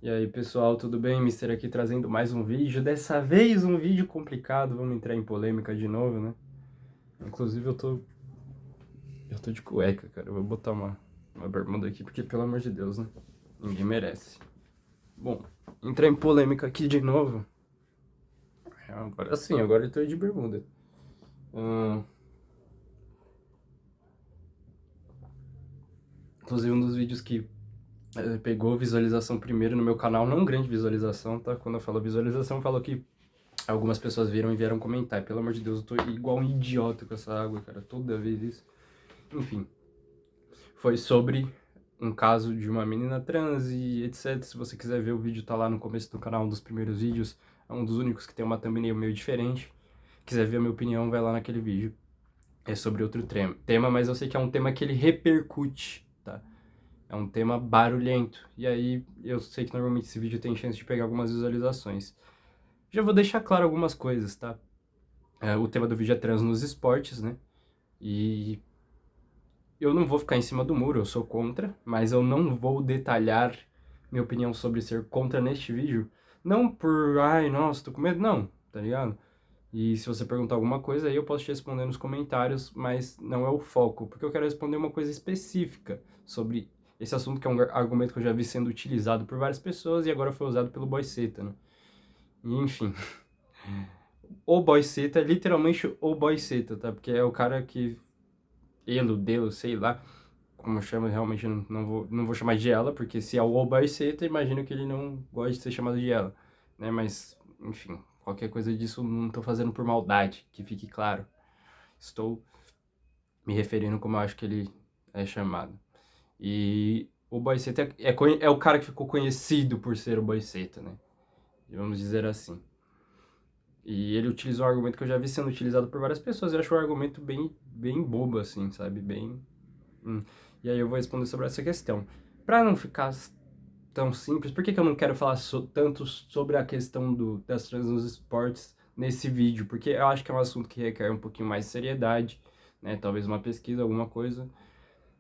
E aí pessoal, tudo bem? Mister aqui trazendo mais um vídeo, dessa vez um vídeo complicado, vamos entrar em polêmica de novo, né? Inclusive eu tô de cueca, cara, eu vou botar uma bermuda aqui, porque pelo amor de Deus, né? Ninguém merece. Bom, entrar em polêmica aqui de novo, agora sim, agora eu tô de bermuda. Ahn, Inclusive um dos vídeos que pegou visualização primeiro no meu canal, não grande visualização, tá? Quando eu falo visualização, eu falo que algumas pessoas viram e vieram comentar. Pelo amor de Deus, eu tô igual um idiota com essa água, cara. Toda vez isso. Enfim, foi sobre um caso de uma menina trans e etc. Se você quiser ver o vídeo, tá lá no começo do canal, um dos primeiros vídeos. É um dos únicos que tem uma thumbnail meio diferente. Quiser ver a minha opinião, vai lá naquele vídeo. É sobre outro tema, mas eu sei que é um tema que ele repercute, tá? É um tema barulhento. E aí, eu sei que normalmente esse vídeo tem chance de pegar algumas visualizações. Já vou deixar claro algumas coisas, tá? O tema do vídeo é trans nos esportes, né? E eu não vou ficar em cima do muro, eu sou contra, mas eu não vou detalhar minha opinião sobre ser contra neste vídeo. Não por, ai, nossa, tô com medo, não, tá ligado? E se você perguntar alguma coisa aí eu posso te responder nos comentários, mas não é o foco, porque eu quero responder uma coisa específica sobre esse assunto, que é um argumento que eu já vi sendo utilizado por várias pessoas e agora foi usado pelo Boyceta, né? E, enfim, o Boyceta é literalmente o Boyceta, tá? Porque é o cara que ele, dele, sei lá, como chama, realmente não vou chamar de ela, porque se é o Obaiceta, imagino que ele não gosta de ser chamado de ela, né? Mas, enfim, qualquer coisa disso não tô fazendo por maldade, que fique claro. Estou me referindo como eu acho que ele é chamado. E o Boiceta é o cara que ficou conhecido por ser o Boiceta, né? Vamos dizer assim. E ele utilizou um argumento que eu já vi sendo utilizado por várias pessoas. Eu acho um argumento bem bobo, assim, sabe? Bem. E aí eu vou responder sobre essa questão. Pra não ficar tão simples, por que que eu não quero falar tanto sobre a questão das trans nos esportes nesse vídeo? Porque eu acho que é um assunto que requer um pouquinho mais de seriedade, né? Talvez uma pesquisa, alguma coisa.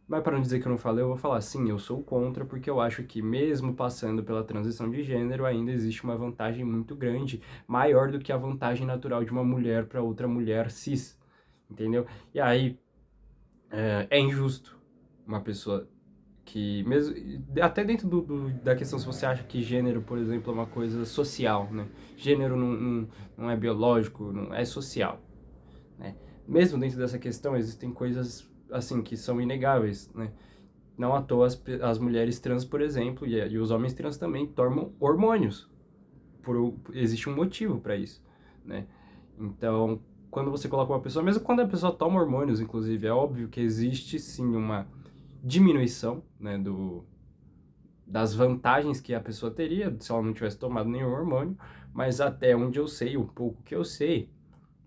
Mas para não dizer que eu não falei, eu vou falar sim, eu sou contra, porque eu acho que mesmo passando pela transição de gênero, ainda existe uma vantagem muito grande, maior do que a vantagem natural de uma mulher para outra mulher cis, entendeu? E aí, é injusto uma pessoa que, mesmo até dentro da questão, se você acha que gênero, por exemplo, é uma coisa social, né? Gênero não é biológico, não é social, né? Mesmo dentro dessa questão, existem coisas, assim, que são inegáveis, né? Não à toa as mulheres trans, por exemplo, e os homens trans também tomam hormônios. Existe um motivo para isso, né? Então, quando você coloca uma pessoa, mesmo quando a pessoa toma hormônios, inclusive, é óbvio que existe sim uma diminuição, né, das vantagens que a pessoa teria se ela não tivesse tomado nenhum hormônio, mas até onde eu sei, um pouco que eu sei,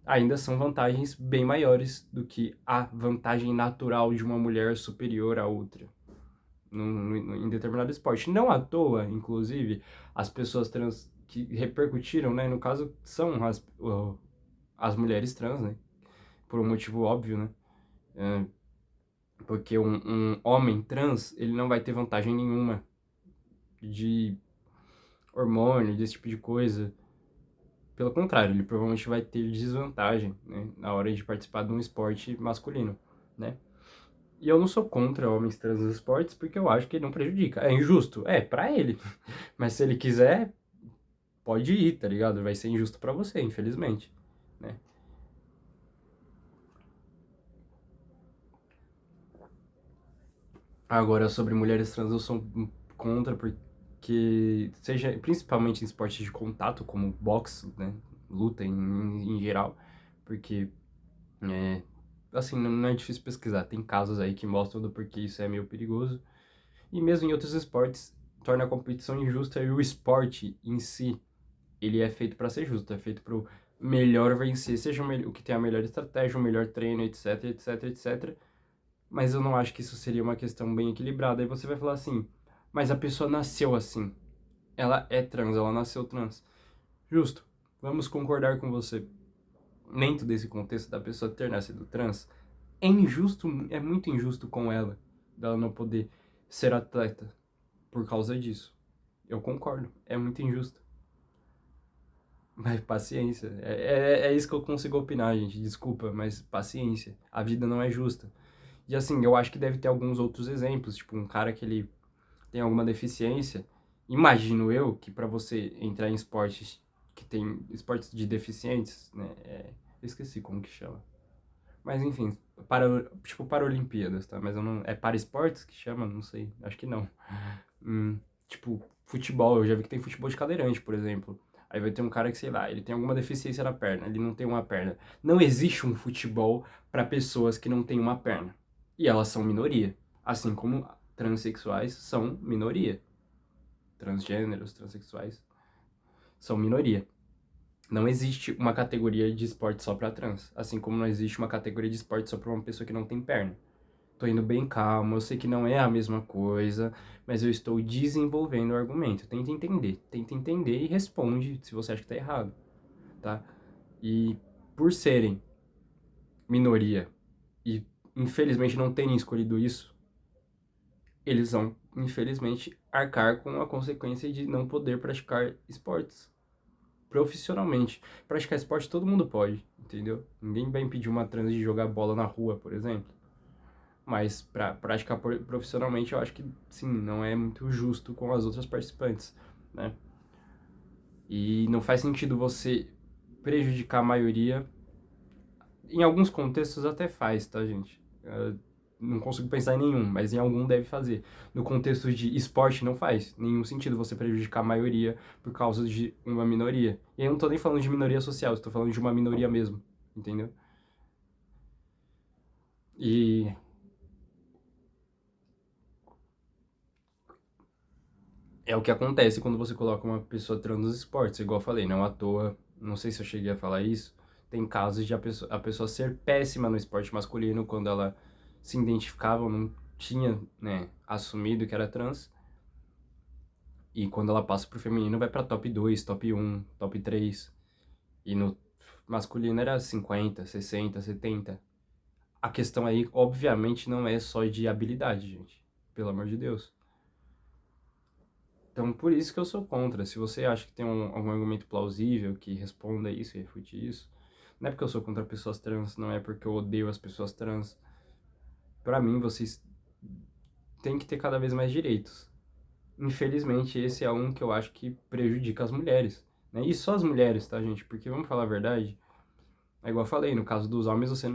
ainda são vantagens bem maiores do que a vantagem natural de uma mulher superior à outra em determinado esporte. Não à toa, inclusive, as pessoas trans que repercutiram, né, no caso, são as mulheres trans, né, por um motivo óbvio, né, é, porque um homem trans, ele não vai ter vantagem nenhuma de hormônio, desse tipo de coisa. Pelo contrário, ele provavelmente vai ter desvantagem, né, na hora de participar de um esporte masculino, né. E eu não sou contra homens trans nos esportes porque eu acho que ele não prejudica. É injusto? É, pra ele. Mas se ele quiser, pode ir, tá ligado? Vai ser injusto pra você, infelizmente, né? Agora, sobre mulheres trans, eu sou contra porque, seja principalmente em esportes de contato, como boxe, né? Luta em geral, porque, é, assim, não é difícil pesquisar. Tem casos aí que mostram do porquê isso é meio perigoso. E mesmo em outros esportes, torna a competição injusta e o esporte em si, ele é feito para ser justo, é feito pro melhor vencer, seja o que tem a melhor estratégia, o melhor treino, etc, etc, etc. Mas eu não acho que isso seria uma questão bem equilibrada. Aí você vai falar assim, mas a pessoa nasceu assim. Ela é trans, ela nasceu trans. Justo, vamos concordar com você. Dentro desse contexto da pessoa ter nascido trans, é injusto, é muito injusto com ela, dela não poder ser atleta por causa disso. Eu concordo, é muito injusto. Mas paciência, é isso que eu consigo opinar, gente, desculpa, mas paciência. A vida não é justa. E assim, eu acho que deve ter alguns outros exemplos, tipo um cara que ele tem alguma deficiência. Imagino eu que para você entrar em esportes que tem esportes de deficientes, né? Eu esqueci como que chama. Mas enfim, tipo Paralimpíadas, tá? Mas eu não. É para esportes que chama? Não sei. Acho que não. Tipo, futebol, eu já vi que tem futebol de cadeirante, por exemplo. Aí vai ter um cara que, sei lá, ele tem alguma deficiência na perna, ele não tem uma perna. Não existe um futebol para pessoas que não têm uma perna. E elas são minoria. Assim como transexuais são minoria. Transgêneros, transexuais são minoria. Não existe uma categoria de esporte só para trans. Assim como não existe uma categoria de esporte só para uma pessoa que não tem perna. Tô indo bem calmo, eu sei que não é a mesma coisa, mas eu estou desenvolvendo o argumento. Tenta entender e responde se você acha que tá errado, tá? E por serem minoria e infelizmente não terem escolhido isso, eles vão, infelizmente, arcar com a consequência de não poder praticar esportes profissionalmente. Praticar esporte todo mundo pode, entendeu? Ninguém vai impedir uma trans de jogar bola na rua, por exemplo. Mas para praticar profissionalmente, eu acho que, sim, não é muito justo com as outras participantes, né? E não faz sentido você prejudicar a maioria. Em alguns contextos até faz, tá, gente? Não consigo pensar em nenhum, mas em algum deve fazer. No contexto de esporte, não faz nenhum sentido você prejudicar a maioria por causa de uma minoria. E eu não tô nem falando de minoria social, estou falando de uma minoria mesmo, entendeu? E é o que acontece quando você coloca uma pessoa trans nos esportes, igual eu falei, não à toa, não sei se eu cheguei a falar isso, tem casos de a pessoa ser péssima no esporte masculino quando ela se identificava, não tinha, né, assumido que era trans, e quando ela passa pro feminino vai pra top 2, top um, top 3, e no masculino era 50, 60, 70. A questão aí, obviamente, não é só de habilidade, gente, pelo amor de Deus. Então, por isso que eu sou contra. Se você acha que tem algum argumento plausível que responda isso e refute isso, não é porque eu sou contra pessoas trans, não é porque eu odeio as pessoas trans. Pra mim, vocês têm que ter cada vez mais direitos. Infelizmente, esse é um que eu acho que prejudica as mulheres, né? E só as mulheres, tá, gente? Porque, vamos falar a verdade, é igual eu falei, no caso dos homens, você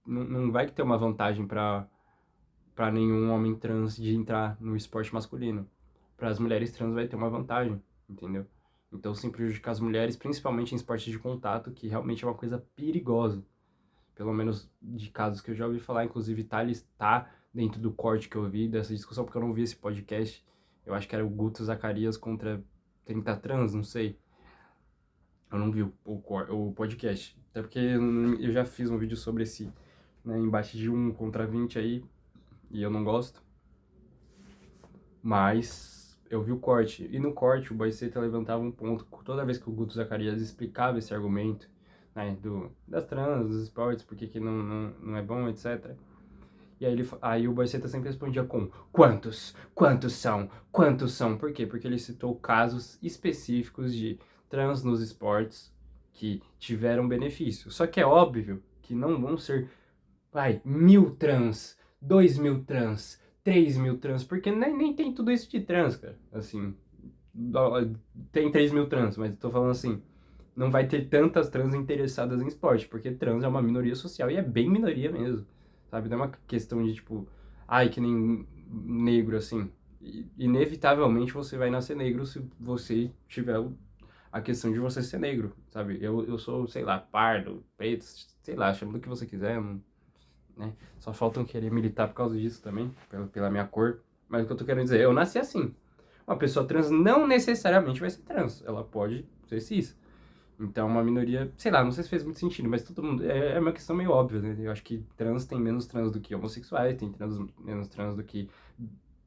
não vai ter uma vantagem pra nenhum homem trans de entrar no esporte masculino. Para as mulheres trans vai ter uma vantagem, entendeu? Então, sem prejudicar as mulheres, principalmente em esportes de contato, que realmente é uma coisa perigosa. Pelo menos de casos que eu já ouvi falar, inclusive Thales está dentro do corte que eu vi dessa discussão, porque eu não vi esse podcast. Eu acho que era o Guto Zacarias contra 30 trans, não sei. Eu não vi o podcast. Até porque eu já fiz um vídeo sobre esse, né, embate de 1 contra 20 aí, e eu não gosto. Mas eu vi o corte. E no corte o Boiceta levantava um ponto. Toda vez que o Guto Zacarias explicava esse argumento, né, das trans, dos esportes, por que não é bom, etc. E aí o Boiceta sempre respondia com quantos? Quantos são? Quantos são? Por quê? Porque ele citou casos específicos de trans nos esportes que tiveram benefício. Só que é óbvio que não vão ser, 1.000 trans, 2.000 trans, 3.000 trans, porque nem tem tudo isso de trans, cara. Assim, tem 3.000 trans, mas tô falando assim, não vai ter tantas trans interessadas em esporte, porque trans é uma minoria social e é bem minoria mesmo, sabe? Não é uma questão de tipo, que nem negro, assim. Inevitavelmente você vai nascer negro se você tiver a questão de você ser negro, sabe? Eu sou, sei lá, pardo, preto, sei lá, chama do que você quiser, né? Só faltam querer militar por causa disso também, pela minha cor. Mas o que eu tô querendo dizer, eu nasci assim. Uma pessoa trans não necessariamente vai ser trans, ela pode ser cis. Então, uma minoria, sei lá, não sei se fez muito sentido, mas todo mundo. É uma questão meio óbvia, né? Eu acho que trans tem menos trans do que homossexuais, tem menos trans do que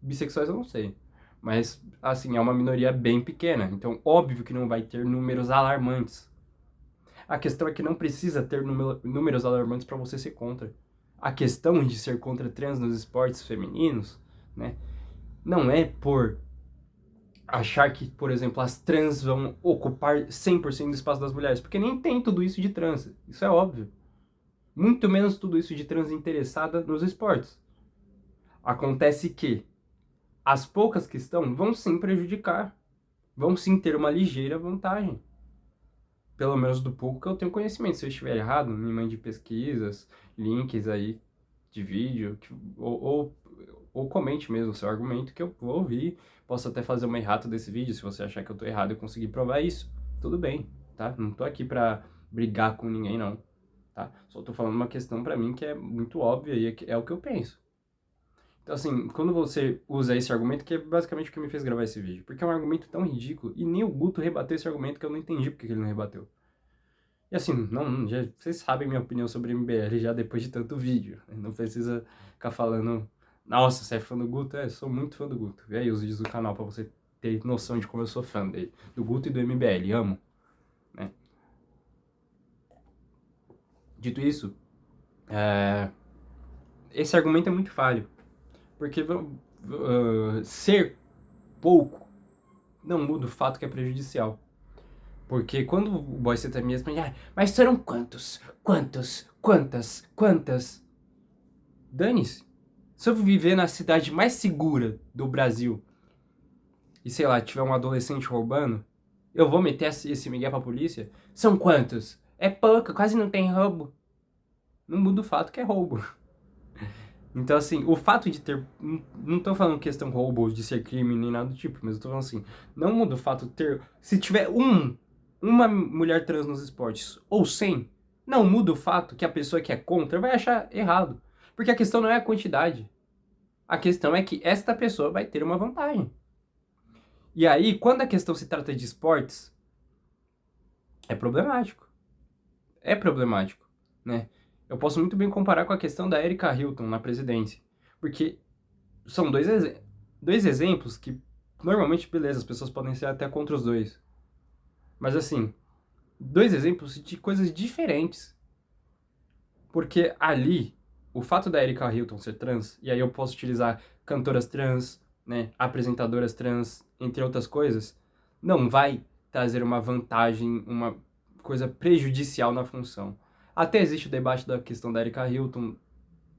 bissexuais, eu não sei. Mas, assim, é uma minoria bem pequena. Então, óbvio que não vai ter números alarmantes. A questão é que não precisa ter números alarmantes para você ser contra. A questão de ser contra trans nos esportes femininos, né, não é por achar que, por exemplo, as trans vão ocupar 100% do espaço das mulheres, porque nem tem tudo isso de trans, isso é óbvio. Muito menos tudo isso de trans interessada nos esportes. Acontece que as poucas que estão vão sim prejudicar, vão sim ter uma ligeira vantagem. Pelo menos do pouco que eu tenho conhecimento. Se eu estiver errado, me mande pesquisas, links aí de vídeo, ou comente mesmo o seu argumento que eu vou ouvir. Posso até fazer uma errata desse vídeo, se você achar que eu tô errado e eu conseguir provar isso. Tudo bem, tá? Não tô aqui pra brigar com ninguém, não, tá? Só tô falando uma questão pra mim que é muito óbvia e é o que eu penso. Então, assim, quando você usa esse argumento, que é basicamente o que me fez gravar esse vídeo, porque é um argumento tão ridículo, e nem o Guto rebateu esse argumento que eu não entendi porque que ele não rebateu. E assim, não, já, vocês sabem minha opinião sobre MBL já depois de tanto vídeo. Não precisa ficar falando, nossa, você é fã do Guto? É, eu sou muito fã do Guto. Vê aí os vídeos do canal pra você ter noção de como eu sou fã dele. Do Guto e do MBL, amo. Né? Dito isso, esse argumento é muito falho. Porque ser pouco não muda o fato que é prejudicial. Porque quando o boy cita mesmo, mas serão quantos? Quantos? Quantas? Quantas? Dane-se. Se eu viver na cidade mais segura do Brasil e, sei lá, tiver um adolescente roubando, eu vou meter esse migué pra polícia? São quantos? É pouco, quase não tem roubo. Não muda o fato que é roubo. Então, assim, o fato de ter. Não tô falando questão roubo, de ser crime, nem nada do tipo, mas eu tô falando assim. Não muda o fato de ter. Se tiver uma mulher trans nos esportes, ou 100, não muda o fato que a pessoa que é contra vai achar errado. Porque a questão não é a quantidade. A questão é que esta pessoa vai ter uma vantagem. E aí, quando a questão se trata de esportes, é problemático. É problemático, né? Eu posso muito bem comparar com a questão da Erika Hilton na presidência. Porque são dois exemplos que, normalmente, beleza, as pessoas podem ser até contra os dois. Mas, assim, dois exemplos de coisas diferentes. Porque ali, o fato da Erika Hilton ser trans, e aí eu posso utilizar cantoras trans, né, apresentadoras trans, entre outras coisas, não vai trazer uma vantagem, uma coisa prejudicial na função. Até existe o debate da questão da Erika Hilton,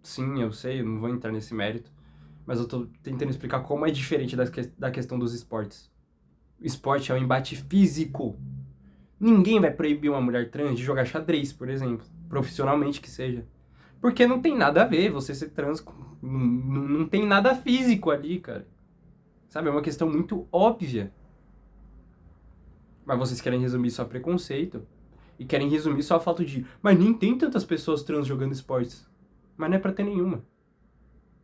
sim, eu sei, eu não vou entrar nesse mérito, mas eu tô tentando explicar como é diferente da questão dos esportes. O esporte é um embate físico. Ninguém vai proibir uma mulher trans de jogar xadrez, por exemplo, profissionalmente que seja. Porque não tem nada a ver você ser trans. Não tem nada físico ali, cara. Sabe? É uma questão muito óbvia. Mas vocês querem resumir só a preconceito. E querem resumir só a falta de. Mas nem tem tantas pessoas trans jogando esportes. Mas não é pra ter nenhuma.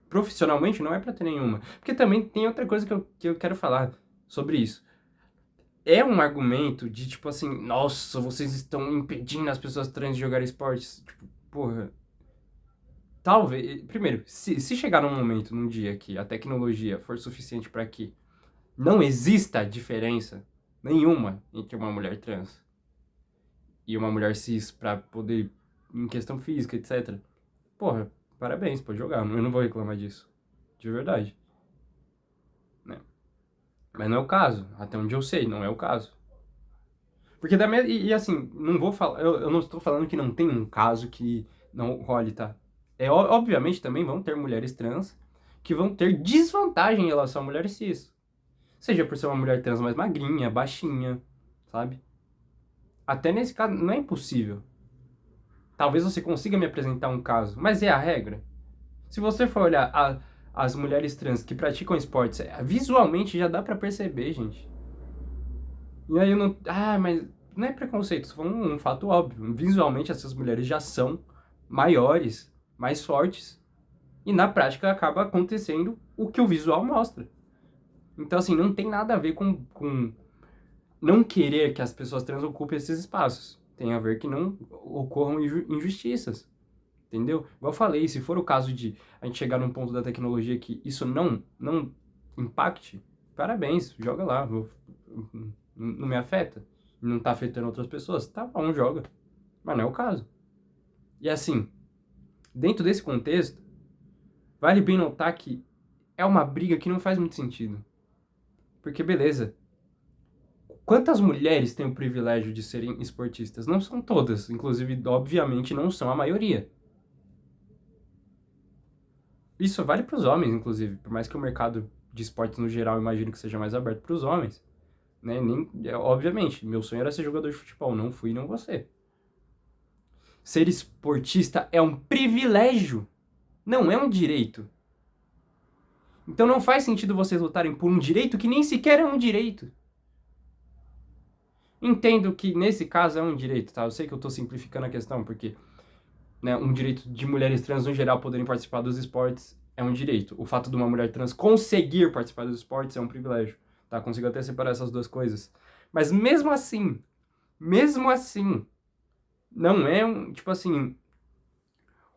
Profissionalmente não é pra ter nenhuma. Porque também tem outra coisa que eu quero falar sobre isso. É um argumento de tipo assim, nossa, vocês estão impedindo as pessoas trans de jogar esportes. Tipo, porra. Talvez. Primeiro, se chegar num momento, num dia que a tecnologia for suficiente para que não exista diferença nenhuma entre uma mulher trans e uma mulher cis para poder, em questão física, etc. Porra, parabéns, pode jogar. Eu não vou reclamar disso. De verdade. Né? Mas não é o caso. Até onde eu sei, não é o caso. Porque assim, não vou falar. Eu não estou falando que não tem um caso que não role, tá? Obviamente também vão ter mulheres trans que vão ter desvantagem em relação a mulheres cis. Seja por ser uma mulher trans mais magrinha, baixinha, sabe? Até nesse caso, não é impossível. Talvez você consiga me apresentar um caso, mas é a regra. Se você for olhar as mulheres trans que praticam esportes, visualmente já dá pra perceber, gente. E aí eu não. Ah, mas não é preconceito, isso foi um fato óbvio. Visualmente essas mulheres já são maiores, mais fortes. E na prática acaba acontecendo o que o visual mostra. Então, assim, não tem nada a ver com não querer que as pessoas trans ocupem esses espaços. Tem a ver que não ocorram injustiças. Entendeu? Igual eu falei, se for o caso de a gente chegar num ponto da tecnologia que isso não impacte, parabéns, joga lá. Não me afeta. Não tá afetando outras pessoas. Tá bom, joga. Mas não é o caso. E assim, dentro desse contexto, vale bem notar que é uma briga que não faz muito sentido. Porque, beleza, quantas mulheres têm o privilégio de serem esportistas? Não são todas, inclusive, obviamente, não são a maioria. Isso vale para os homens, inclusive, por mais que o mercado de esportes no geral, eu imagino que seja mais aberto para os homens, né? Obviamente, meu sonho era ser jogador de futebol, não fui, não vou ser. Ser esportista é um privilégio, não é um direito. Então não faz sentido vocês lutarem por um direito que nem sequer é um direito. Entendo que nesse caso é um direito, tá? Eu sei que eu tô simplificando a questão, porque, né, um direito de mulheres trans no geral poderem participar dos esportes é um direito. O fato de uma mulher trans conseguir participar dos esportes é um privilégio, tá? Consigo até separar essas duas coisas. Mas mesmo assim, não é tipo assim,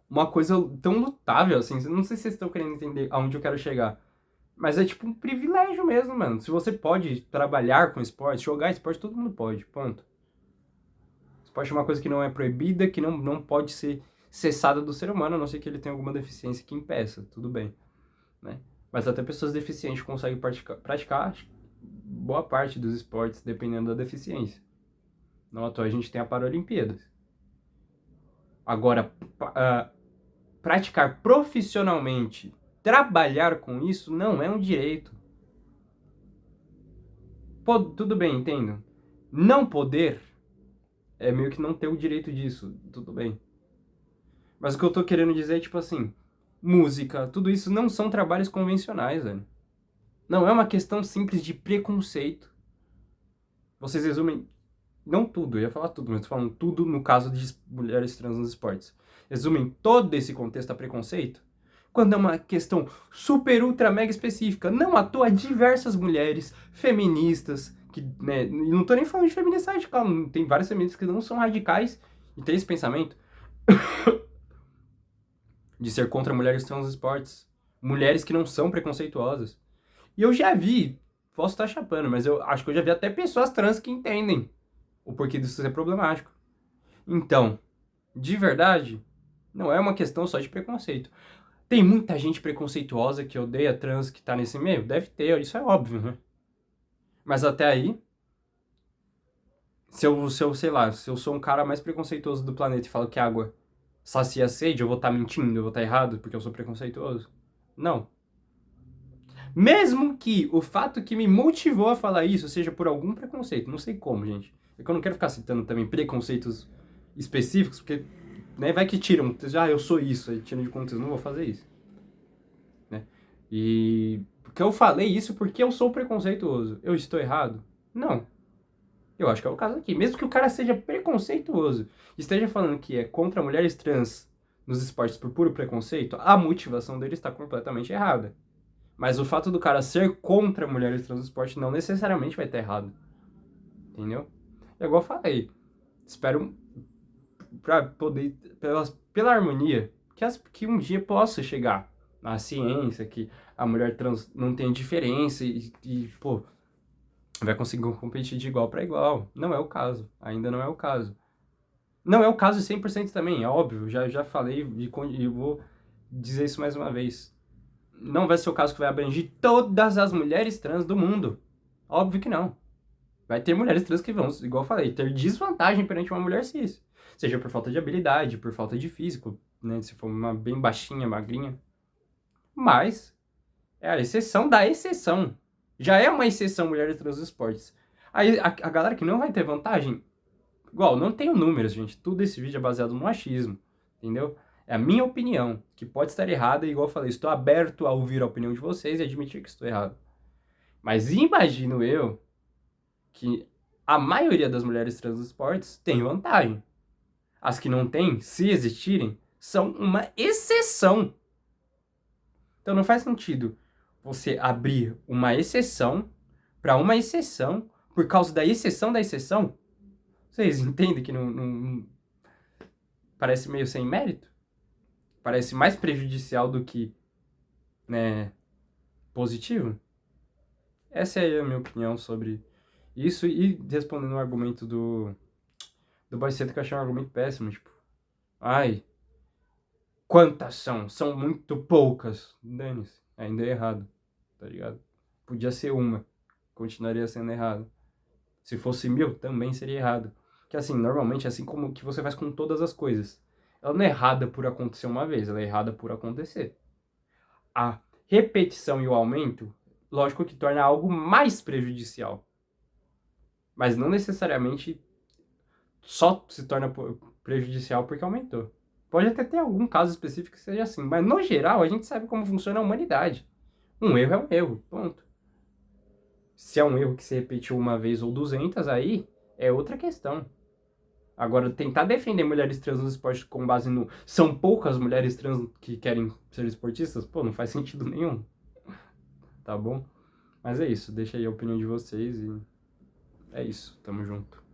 uma coisa tão lutável assim. Não sei se vocês estão querendo entender aonde eu quero chegar. Mas é tipo um privilégio mesmo, mano. Se você pode trabalhar com esporte, jogar esporte, todo mundo pode, ponto. Esporte é uma coisa que não é proibida, que não pode ser cessada do ser humano, a não ser que ele tenha alguma deficiência que impeça, tudo bem, né? Mas até pessoas deficientes conseguem praticar boa parte dos esportes, dependendo da deficiência. Não à toa a gente tem a Paralimpíadas. Agora, praticar profissionalmente, trabalhar com isso, não é um direito. Tudo bem, entendo. Não poder é meio que não ter o direito disso, tudo bem. Mas o que eu tô querendo dizer é, tipo assim, música, tudo isso não são trabalhos convencionais, velho. Não é uma questão simples de preconceito. Vocês resumem, não tudo, eu ia falar tudo, mas tô falando tudo no caso de mulheres trans nos esportes. Resumem todo esse contexto a preconceito quando é uma questão super, ultra, mega específica. Não à toa diversas mulheres feministas, que, né, e não tô nem falando de feminista radical, tem várias feministas que não são radicais e têm esse pensamento de ser contra mulheres trans nos esportes. Mulheres que não são preconceituosas. E eu já vi, posso estar chapando, mas eu acho que eu já vi até pessoas trans que entendem o porquê disso ser problemático. Então, de verdade, não é uma questão só de preconceito. Tem muita gente preconceituosa que odeia trans que tá nesse meio? Deve ter, isso é óbvio, né? Mas até aí, sei lá, se eu sou um cara mais preconceituoso do planeta e falo que água sacia a sede, eu vou estar mentindo, eu vou estar errado porque eu sou preconceituoso? Não. Mesmo que o fato que me motivou a falar isso seja por algum preconceito, não sei como, gente. É que eu não quero ficar citando também preconceitos específicos, porque, né, vai que tiram, eu sou isso, aí tiram de contexto, não vou fazer isso, né? E porque eu falei isso porque eu sou preconceituoso. Eu estou errado? Não. Eu acho que é o caso aqui. Mesmo que o cara seja preconceituoso, esteja falando que é contra mulheres trans nos esportes por puro preconceito, a motivação dele está completamente errada. Mas o fato do cara ser contra mulheres trans no esporte não necessariamente vai estar errado. Entendeu? É igual eu falei. Espero pra poder, pela harmonia, que um dia possa chegar na ciência, que a mulher trans não tem diferença pô, vai conseguir competir de igual para igual. Não é o caso. Ainda não é o caso. Não é o caso 100% também, é óbvio. Já falei e vou dizer isso mais uma vez. Não vai ser o caso que vai abranger todas as mulheres trans do mundo. Óbvio que não. Vai ter mulheres trans que vão, igual eu falei, ter desvantagem perante uma mulher cis. Seja por falta de habilidade, por falta de físico, né? Se for uma bem baixinha, magrinha. Mas é a exceção da exceção. Já é uma exceção mulheres trans nos esportes. Aí a galera que não vai ter vantagem, igual, não tenho números, gente. Tudo esse vídeo é baseado no achismo, entendeu? É a minha opinião, que pode estar errada, e igual eu falei, estou aberto a ouvir a opinião de vocês e admitir que estou errado. Mas imagino eu que a maioria das mulheres trans nos esportes tem vantagem. As que não têm, se existirem, são uma exceção. Então não faz sentido você abrir uma exceção para uma exceção por causa da exceção da exceção. Vocês entendem que não parece meio sem mérito? Parece mais prejudicial do que, né, positivo? Essa é a minha opinião sobre isso. E respondendo o argumento do Boyceto, que eu achei um argumento péssimo, tipo, ai, quantas são? São muito poucas. Dane-se, ainda é errado, tá ligado? Podia ser uma. continuaria sendo errado. Se fosse 1000, também seria errado. Que assim, normalmente, assim como que você faz com todas as coisas. Ela não é errada por acontecer uma vez, ela é errada por acontecer. A repetição e o aumento, lógico que torna algo mais prejudicial. Mas não necessariamente só se torna prejudicial porque aumentou. Pode até ter algum caso específico que seja assim, mas no geral a gente sabe como funciona a humanidade. Um erro é um erro, ponto. Se é um erro que se repetiu uma vez ou 200, aí é outra questão. Agora, tentar defender mulheres trans no esporte com base no são poucas mulheres trans que querem ser esportistas, pô, não faz sentido nenhum, tá bom? Mas é isso, deixa aí a opinião de vocês e é isso, tamo junto.